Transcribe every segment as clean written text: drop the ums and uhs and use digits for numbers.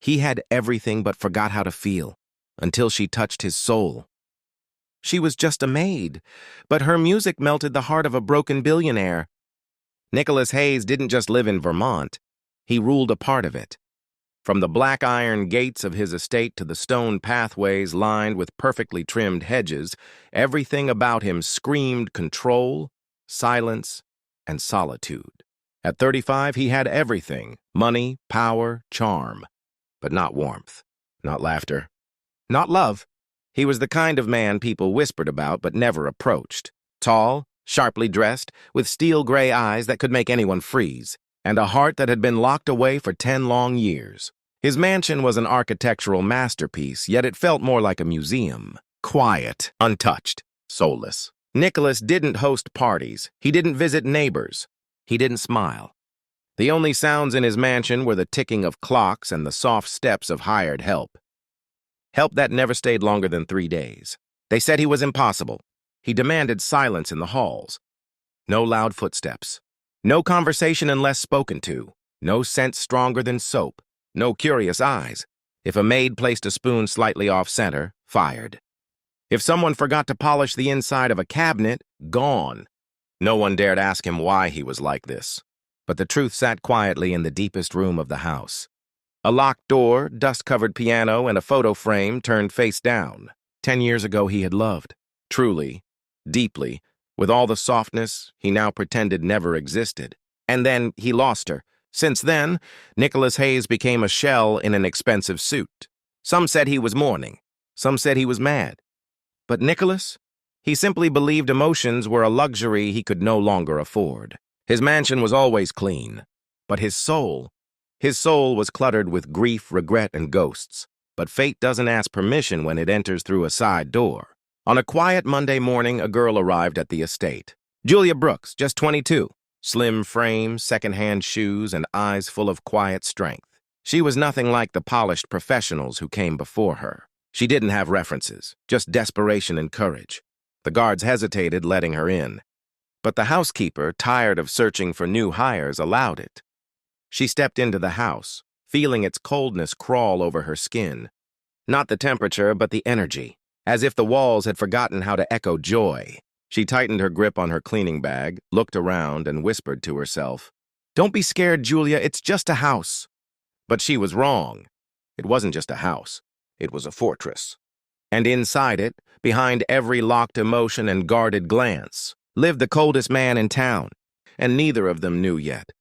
He had everything but forgot how to feel, until she touched his soul. She was just a maid, but her music melted the heart of a broken billionaire. Nicholas Hayes didn't just live in Vermont. He ruled a part of it. From the black iron gates of his estate to the stone pathways lined with perfectly trimmed hedges, everything about him screamed control, silence, and solitude. At 35, he had everything: money, power, charm. But not warmth, not laughter, not love. He was the kind of man people whispered about but never approached. Tall, sharply dressed, with steel-gray eyes that could make anyone freeze, and a heart that had been locked away for 10 long years. His mansion was an architectural masterpiece, yet it felt more like a museum. Quiet, untouched, soulless. Nicholas didn't host parties. He didn't visit neighbors. He didn't smile. The only sounds in his mansion were the ticking of clocks and the soft steps of hired help. Help that never stayed longer than 3 days. They said he was impossible. He demanded silence in the halls. No loud footsteps. No conversation unless spoken to. No scent stronger than soap. No curious eyes. If a maid placed a spoon slightly off-center, fired. If someone forgot to polish the inside of a cabinet, gone. No one dared ask him why he was like this. But the truth sat quietly in the deepest room of the house. A locked door, dust-covered piano, and a photo frame turned face down. 10 years ago he had loved. Truly, deeply, with all the softness he now pretended never existed. And then he lost her. Since then, Nicholas Hayes became a shell in an expensive suit. Some said he was mourning. Some said he was mad. But Nicholas? He simply believed emotions were a luxury he could no longer afford. His mansion was always clean, but his soul was cluttered with grief, regret, and ghosts. But fate doesn't ask permission when it enters through a side door. On a quiet Monday morning, a girl arrived at the estate. Julia Brooks, just 22. Slim frame, second-hand shoes, and eyes full of quiet strength. She was nothing like the polished professionals who came before her. She didn't have references, just desperation and courage. The guards hesitated, letting her in. But the housekeeper, tired of searching for new hires, allowed it. She stepped into the house, feeling its coldness crawl over her skin. Not the temperature, but the energy, as if the walls had forgotten how to echo joy. She tightened her grip on her cleaning bag, looked around, and whispered to herself, "Don't be scared, Julia, it's just a house." But she was wrong. It wasn't just a house. It was a fortress. And inside it, behind every locked emotion and guarded glance, lived the coldest man in town, and neither of them knew yet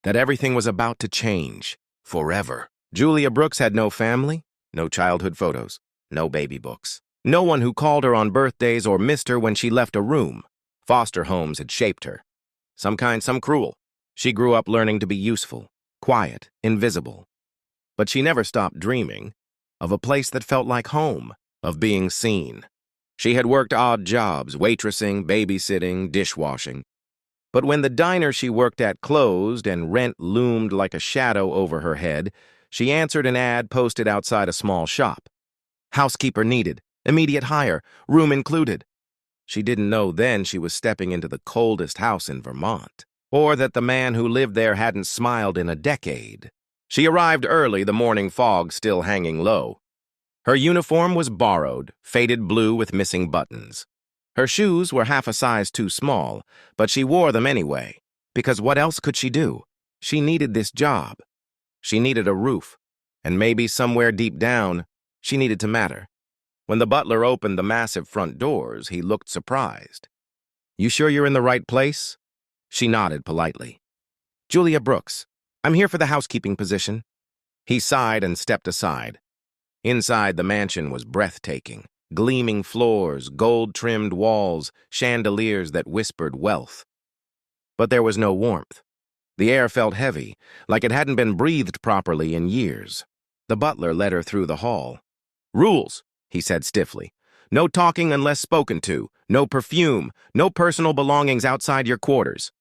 that everything was about to change forever. Julia Brooks had no family, no childhood photos, no baby books. No one who called her on birthdays or missed her when she left a room. Foster homes had shaped her. Some kind, some cruel. She grew up learning to be useful, quiet, invisible. But she never stopped dreaming of a place that felt like home, of being seen. She had worked odd jobs, waitressing, babysitting, dishwashing. But when the diner she worked at closed and rent loomed like a shadow over her head, she answered an ad posted outside a small shop. Housekeeper needed, immediate hire, room included. She didn't know then she was stepping into the coldest house in Vermont, or that the man who lived there hadn't smiled in a decade. She arrived early, the morning fog still hanging low. Her uniform was borrowed, faded blue with missing buttons. Her shoes were half a size too small, but she wore them anyway, because what else could she do? She needed this job. She needed a roof, and maybe somewhere deep down, she needed to matter. When the butler opened the massive front doors, he looked surprised. "You sure you're in the right place?" She nodded politely. "Julia Brooks. I'm here for the housekeeping position." He sighed and stepped aside. Inside, the mansion was breathtaking. Gleaming floors, gold-trimmed walls, chandeliers that whispered wealth. But there was no warmth. The air felt heavy, like it hadn't been breathed properly in years. The butler led her through the hall. "Rules," he said stiffly. "No talking unless spoken to. No perfume. No personal belongings outside your quarters."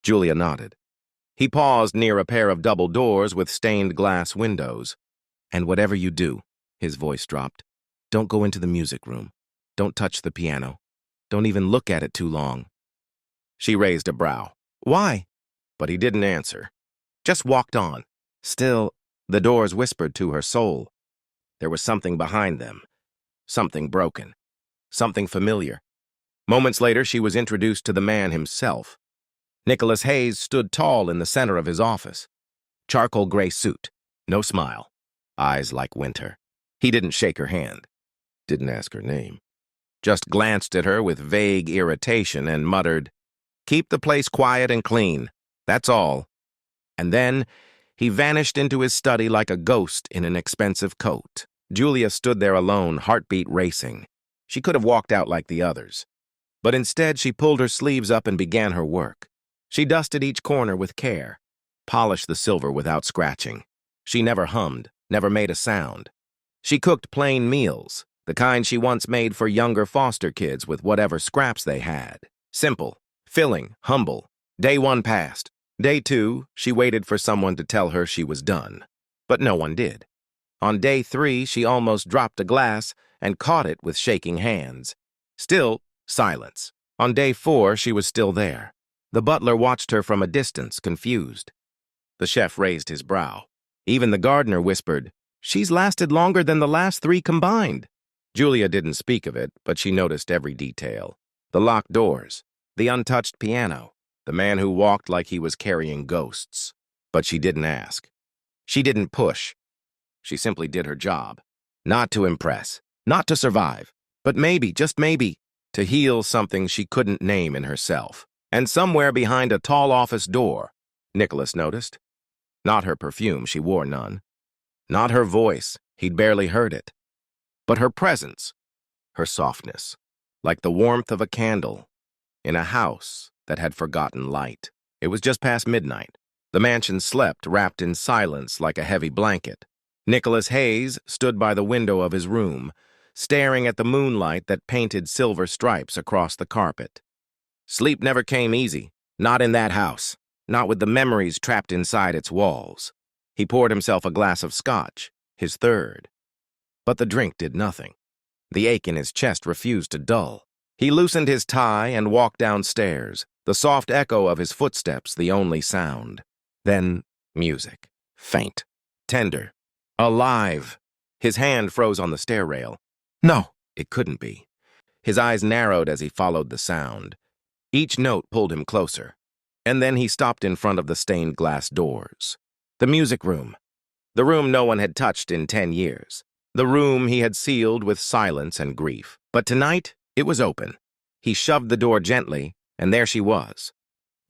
Julia nodded. He paused near a pair of double doors with stained glass windows. "And whatever you do," his voice dropped, "don't go into the music room. Don't touch the piano. Don't even look at it too long." She raised a brow. "Why?" But he didn't answer. Just walked on. "Still, The doors whispered to her soul. There was something behind them, something broken, something familiar. Moments later, she was introduced to the man himself. Nicholas Hayes stood tall in the center of his office. Charcoal gray suit, no smile, eyes like winter. He didn't shake her hand, didn't ask her name, just glanced at her with vague irritation and muttered, "Keep the place quiet and clean, that's all." And then he vanished into his study like a ghost in an expensive coat. Julia stood there alone, heartbeat racing. She could have walked out like the others. But instead, she pulled her sleeves up and began her work. She dusted each corner with care, polished the silver without scratching. She never hummed, never made a sound. She cooked plain meals, the kind she once made for younger foster kids with whatever scraps they had. Simple, filling, humble. Day 1 passed. Day 2, she waited for someone to tell her she was done. But no one did. On day 3, she almost dropped a glass and caught it with shaking hands. Still, silence. On day 4, she was still there. The butler watched her from a distance, confused. The chef raised his brow. Even the gardener whispered, "She's lasted longer than the last 3 combined." Julia didn't speak of it, but she noticed every detail. The locked doors, the untouched piano, the man who walked like he was carrying ghosts. But she didn't ask. She didn't push. She simply did her job. Not to impress, not to survive, but maybe, just maybe, to heal something she couldn't name in herself. And somewhere behind a tall office door, Nicholas noticed. Not her perfume, she wore none. Not her voice, he'd barely heard it. But her presence, her softness, like the warmth of a candle in a house that had forgotten light. It was just past midnight. The mansion slept, wrapped in silence like a heavy blanket. Nicholas Hayes stood by the window of his room, staring at the moonlight that painted silver stripes across the carpet. Sleep never came easy, not in that house, not with the memories trapped inside its walls. He poured himself a glass of scotch, his third. But the drink did nothing. The ache in his chest refused to dull. He loosened his tie and walked downstairs, the soft echo of his footsteps the only sound. Then music, faint, tender, alive. His hand froze on the stair rail. No, it couldn't be. His eyes narrowed as he followed the sound. Each note pulled him closer. And then he stopped in front of the stained glass doors. The music room. The room no one had touched in 10 years. The room he had sealed with silence and grief. But tonight, it was open. He shoved the door gently, and there she was.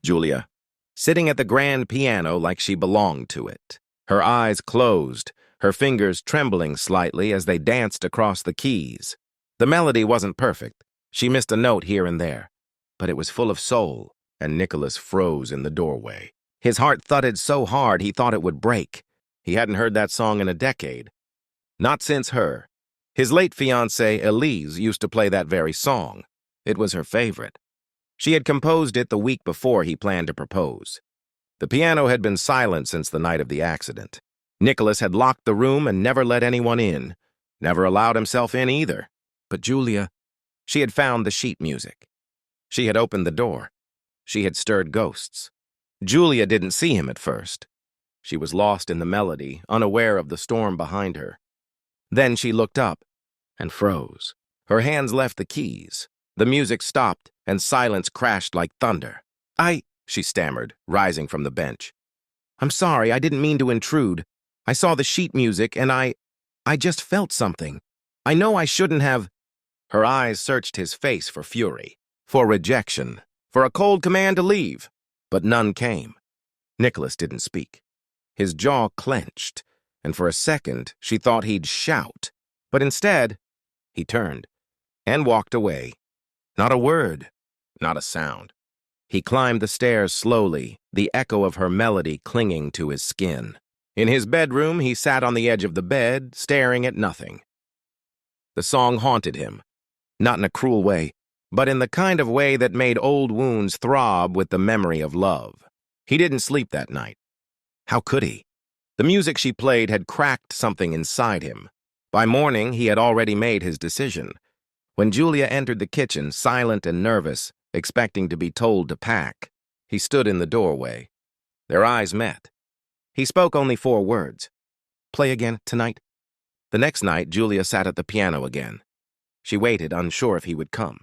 Julia, sitting at the grand piano like she belonged to it. Her eyes closed, her fingers trembling slightly as they danced across the keys. The melody wasn't perfect. She missed a note here and there. But it was full of soul, and Nicholas froze in the doorway. His heart thudded so hard he thought it would break. He hadn't heard that song in a decade. Not since her. His late fiancée, Elise, used to play that very song. It was her favorite. She had composed it the week before he planned to propose. The piano had been silent since the night of the accident. Nicholas had locked the room and never let anyone in. Never allowed himself in either. But Julia, she had found the sheet music. She had opened the door. She had stirred ghosts. Julia didn't see him at first. She was lost in the melody, unaware of the storm behind her. Then she looked up and froze. Her hands left the keys. The music stopped, and silence crashed like thunder. She stammered, rising from the bench. "I'm sorry, I didn't mean to intrude. I saw the sheet music, and I just felt something. I know I shouldn't have." Her eyes searched his face for fury, for rejection, for a cold command to leave. But none came. Nicholas didn't speak. His jaw clenched, and for a second she thought he'd shout. But instead, he turned and walked away. Not a word, not a sound. He climbed the stairs slowly, the echo of her melody clinging to his skin. In his bedroom, he sat on the edge of the bed, staring at nothing. The song haunted him, not in a cruel way, but in the kind of way that made old wounds throb with the memory of love. He didn't sleep that night. How could he? The music she played had cracked something inside him. By morning, he had already made his decision. When Julia entered the kitchen, silent and nervous, expecting to be told to pack, he stood in the doorway. Their eyes met. He spoke only 4 words. Play again tonight?" The next night, Julia sat at the piano again. She waited, unsure if he would come.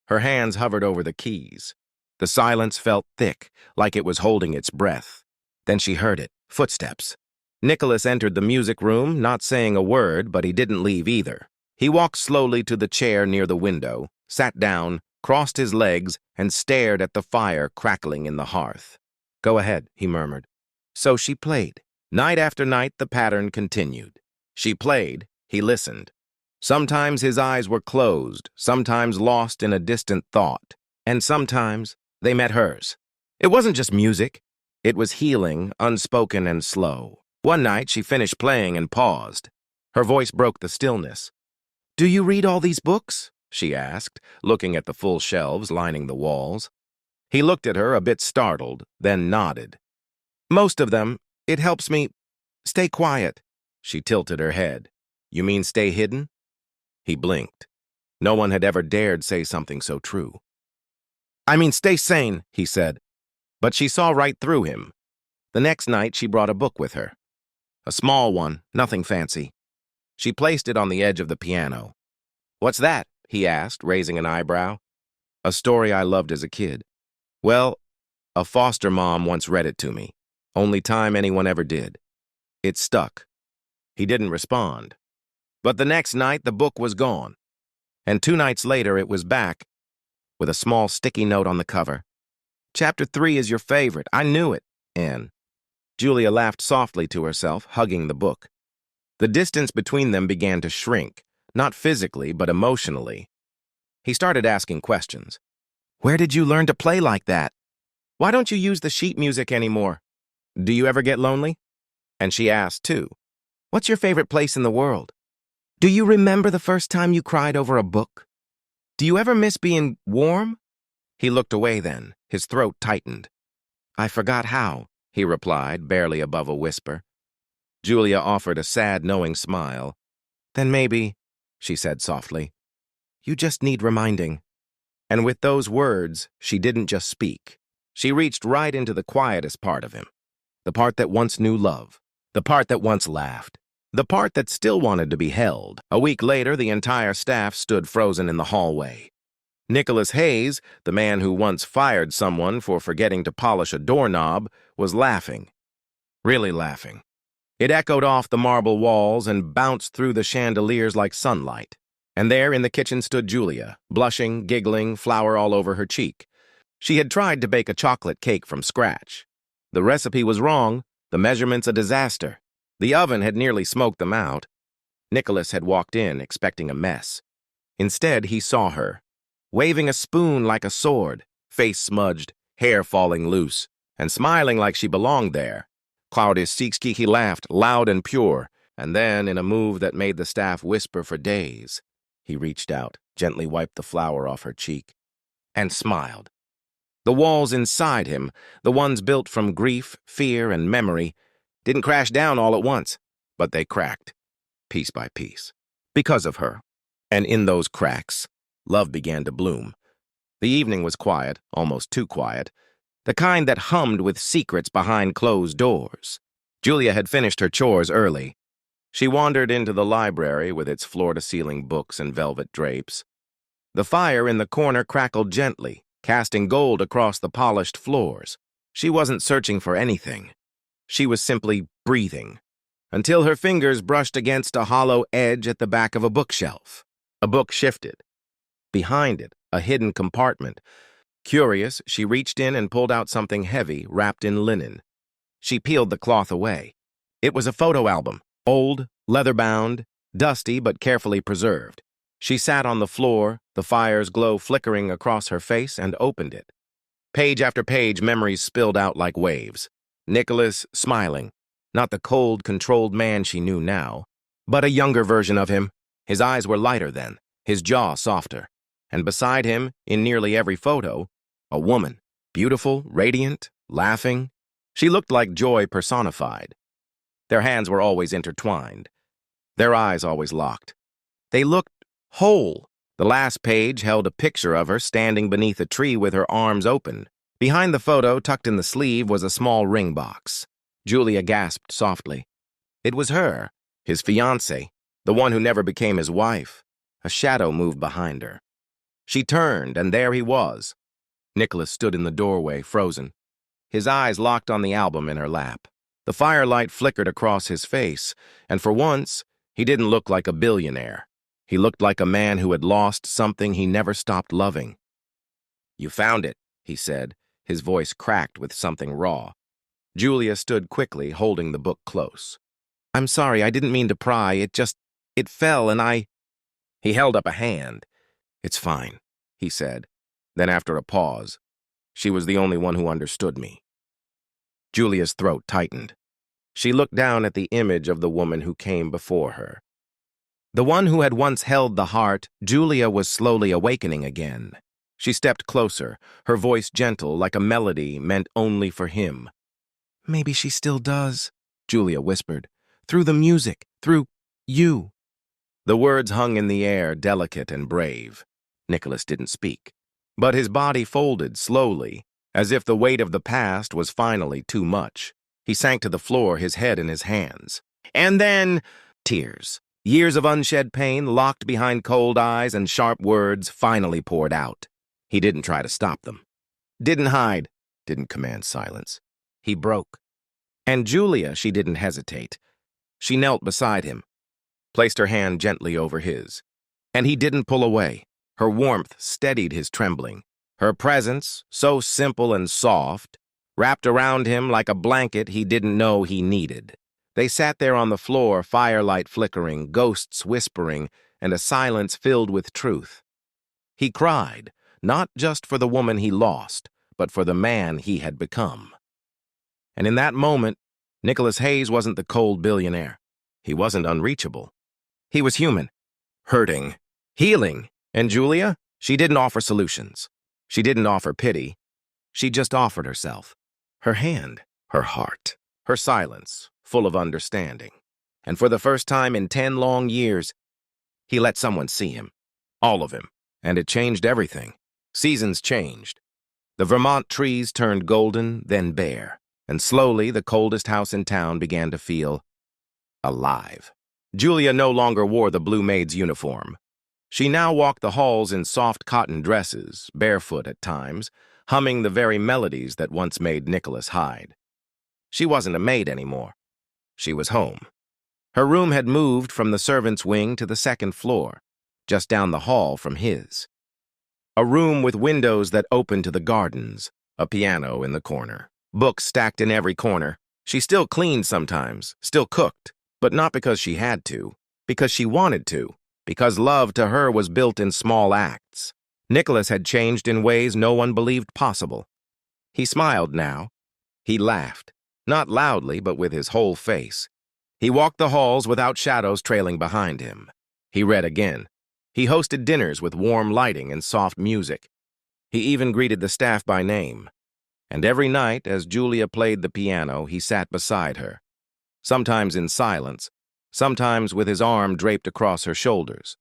Her hands hovered over the keys. The silence felt thick, like it was holding its breath. Then she heard it, footsteps. Nicholas entered the music room, not saying a word, but he didn't leave either. He walked slowly to the chair near the window, sat down, crossed his legs, and stared at the fire crackling in the hearth. "Go ahead," he murmured. So she played. Night after night, the pattern continued. She played, he listened. Sometimes his eyes were closed, sometimes lost in a distant thought, and sometimes they met hers. It wasn't just music. It was healing, unspoken and slow. One night, she finished playing and paused. Her voice broke the stillness. "Do you read all these books?" she asked, looking at the full shelves lining the walls. He looked at her, a bit startled, then nodded. "Most of them. It helps me stay quiet." She tilted her head. "You mean stay hidden?" He blinked. No one had ever dared say something so true. "I mean stay sane," he said. But she saw right through him. The next night, she brought a book with her. A small one, nothing fancy. She placed it on the edge of the piano. "What's that?" he asked, raising an eyebrow. "A story I loved as a kid. Well, a foster mom once read it to me. Only time anyone ever did. It stuck." He didn't respond. But the next night, the book was gone. And 2 nights later, it was back, with a small sticky note on the cover. "Chapter 3 is your favorite. I knew it, Anne." Julia laughed softly to herself, hugging the book. The distance between them began to shrink, not physically, but emotionally. He started asking questions. "Where did you learn to play like that? Why don't you use the sheet music anymore? Do you ever get lonely?" And she asked, too, "What's your favorite place in the world? Do you remember the first time you cried over a book? Do you ever miss being warm?" He looked away then, his throat tightened. "I forgot how," he replied, barely above a whisper. Julia offered a sad, knowing smile. "Then maybe," she said softly, "you just need reminding." And with those words, she didn't just speak. She reached right into the quietest part of him, the part that once knew love, the part that once laughed, the part that still wanted to be held. A week later, the entire staff stood frozen in the hallway. Nicholas Hayes, the man who once fired someone for forgetting to polish a doorknob, was laughing. Really laughing. It echoed off the marble walls and bounced through the chandeliers like sunlight. And there in the kitchen stood Julia, blushing, giggling, flour all over her cheek. She had tried to bake a chocolate cake from scratch. The recipe was wrong, the measurements a disaster. The oven had nearly smoked them out. Nicholas had walked in, expecting a mess. Instead, he saw her, waving a spoon like a sword, face smudged, hair falling loose, and smiling like she belonged there. Coldest, he laughed, loud and pure, and then, in a move that made the staff whisper for days, he reached out, gently wiped the flour off her cheek, and smiled. The walls inside him, the ones built from grief, fear, and memory, didn't crash down all at once, but they cracked, piece by piece, because of her. And in those cracks, love began to bloom. The evening was quiet, almost too quiet, the kind that hummed with secrets behind closed doors. Julia had finished her chores early. She wandered into the library with its floor-to-ceiling books and velvet drapes. The fire in the corner crackled gently, casting gold across the polished floors. She wasn't searching for anything. She was simply breathing, until her fingers brushed against a hollow edge at the back of a bookshelf. A book shifted. Behind it, a hidden compartment. Curious, she reached in and pulled out something heavy, wrapped in linen. She peeled the cloth away. It was a photo album, old, leather-bound, dusty but carefully preserved. She sat on the floor, the fire's glow flickering across her face, and opened it. Page after page, memories spilled out like waves. Nicholas smiling, not the cold, controlled man she knew now, but a younger version of him. His eyes were lighter then, his jaw softer. And beside him, in nearly every photo, a woman, beautiful, radiant, laughing. She looked like joy personified. Their hands were always intertwined, their eyes always locked. They looked whole. The last page held a picture of her standing beneath a tree with her arms open. Behind the photo, tucked in the sleeve, was a small ring box. Julia gasped softly. It was her, his fiancée, the one who never became his wife. A shadow moved behind her. She turned, and there he was. Nicholas stood in the doorway, frozen. His eyes locked on the album in her lap. The firelight flickered across his face, and for once, he didn't look like a billionaire. He looked like a man who had lost something he never stopped loving. "You found it," he said, his voice cracked with something raw. Julia stood quickly, holding the book close. "I'm sorry, I didn't mean to pry. It fell and I—" He held up a hand. "It's fine," he said. Then after a pause, "She was the only one who understood me." Julia's throat tightened. She looked down at the image of the woman who came before her. The one who had once held the heart, Julia was slowly awakening again. She stepped closer, her voice gentle like a melody meant only for him. "Maybe she still does," Julia whispered. "Through the music, through you." The words hung in the air, delicate and brave. Nicholas didn't speak, but his body folded slowly, as if the weight of the past was finally too much. He sank to the floor, his head in his hands. And then, tears. Years of unshed pain, locked behind cold eyes and sharp words, finally poured out. He didn't try to stop them. Didn't hide. Didn't command silence. He broke. And Julia, she didn't hesitate. She knelt beside him, placed her hand gently over his. And he didn't pull away. Her warmth steadied his trembling. Her presence, so simple and soft, wrapped around him like a blanket he didn't know he needed. They sat there on the floor, firelight flickering, ghosts whispering, and a silence filled with truth. He cried, not just for the woman he lost, but for the man he had become. And in that moment, Nicholas Hayes wasn't the cold billionaire. He wasn't unreachable. He was human, hurting, healing. And Julia, she didn't offer solutions. She didn't offer pity. She just offered herself. Her hand, her heart, her silence, full of understanding. And for the first time in 10 long years, he let someone see him. All of him. And it changed everything. Seasons changed. The Vermont trees turned golden, then bare. And slowly, the coldest house in town began to feel alive. Julia no longer wore the blue maid's uniform. She now walked the halls in soft cotton dresses, barefoot at times, humming the very melodies that once made Nicholas hide. She wasn't a maid anymore. She was home. Her room had moved from the servants' wing to the second floor, just down the hall from his. A room with windows that opened to the gardens, a piano in the corner, books stacked in every corner. She still cleaned sometimes, still cooked, but not because she had to, because she wanted to. Because love to her was built in small acts. Nicholas had changed in ways no one believed possible. He smiled now. He laughed, not loudly, but with his whole face. He walked the halls without shadows trailing behind him. He read again. He hosted dinners with warm lighting and soft music. He even greeted the staff by name. And every night, as Julia played the piano, he sat beside her. Sometimes in silence, sometimes with his arm draped across her shoulders.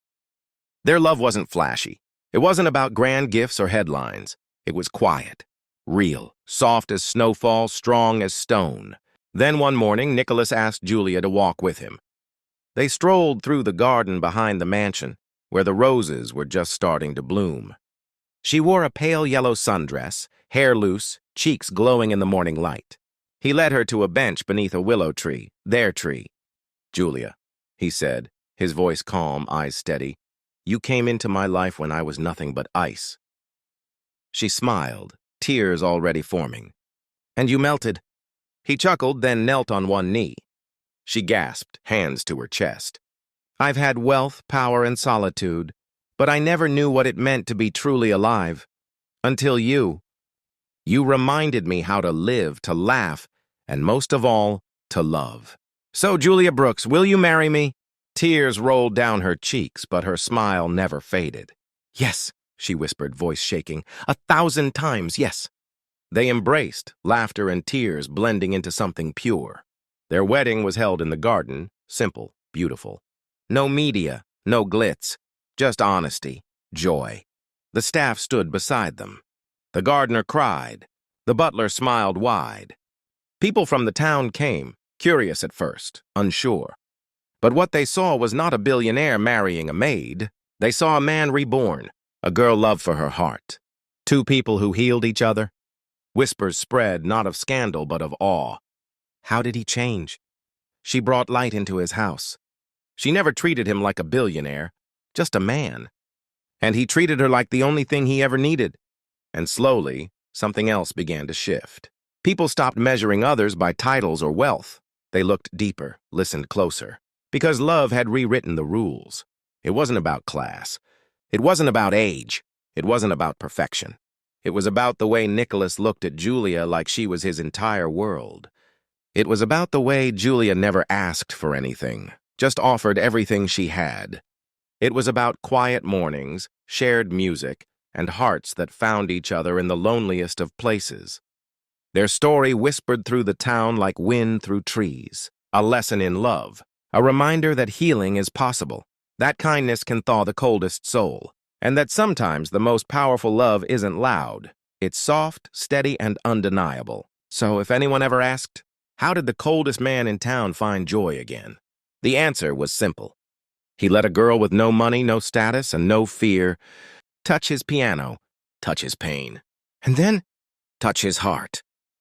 Their love wasn't flashy. It wasn't about grand gifts or headlines. It was quiet, real, soft as snowfall, strong as stone. Then one morning, Nicholas asked Julia to walk with him. They strolled through the garden behind the mansion, where the roses were just starting to bloom. She wore a pale yellow sundress, hair loose, cheeks glowing in the morning light. He led her to a bench beneath a willow tree, their tree. "Julia," he said, his voice calm, eyes steady, "you came into my life when I was nothing but ice." She smiled, tears already forming. "And you melted." He chuckled, then knelt on one knee. She gasped, hands to her chest. "I've had wealth, power, and solitude, but I never knew what it meant to be truly alive. Until you. You reminded me how to live, to laugh, and most of all, to love. So, Julia Brooks, will you marry me?" Tears rolled down her cheeks, but her smile never faded. "Yes," she whispered, voice shaking. 1,000 times, yes." They embraced, laughter and tears blending into something pure. Their wedding was held in the garden, simple, beautiful. No media, no glitz, just honesty, joy. The staff stood beside them. The gardener cried. The butler smiled wide. People from the town came, curious at first, unsure. But what they saw was not a billionaire marrying a maid. They saw a man reborn, a girl loved for her heart. Two people who healed each other. Whispers spread, not of scandal, but of awe. How did he change? She brought light into his house. She never treated him like a billionaire, just a man. And he treated her like the only thing he ever needed. And slowly, something else began to shift. People stopped measuring others by titles or wealth. They looked deeper, listened closer. Because love had rewritten the rules. It wasn't about class. It wasn't about age. It wasn't about perfection. It was about the way Nicholas looked at Julia like she was his entire world. It was about the way Julia never asked for anything, just offered everything she had. It was about quiet mornings, shared music, and hearts that found each other in the loneliest of places. Their story whispered through the town like wind through trees, a lesson in love, a reminder that healing is possible, that kindness can thaw the coldest soul, and that sometimes the most powerful love isn't loud. It's soft, steady, and undeniable. So if anyone ever asked, how did the coldest man in town find joy again? The answer was simple. He let a girl with no money, no status, and no fear touch his piano, touch his pain, and then touch his heart.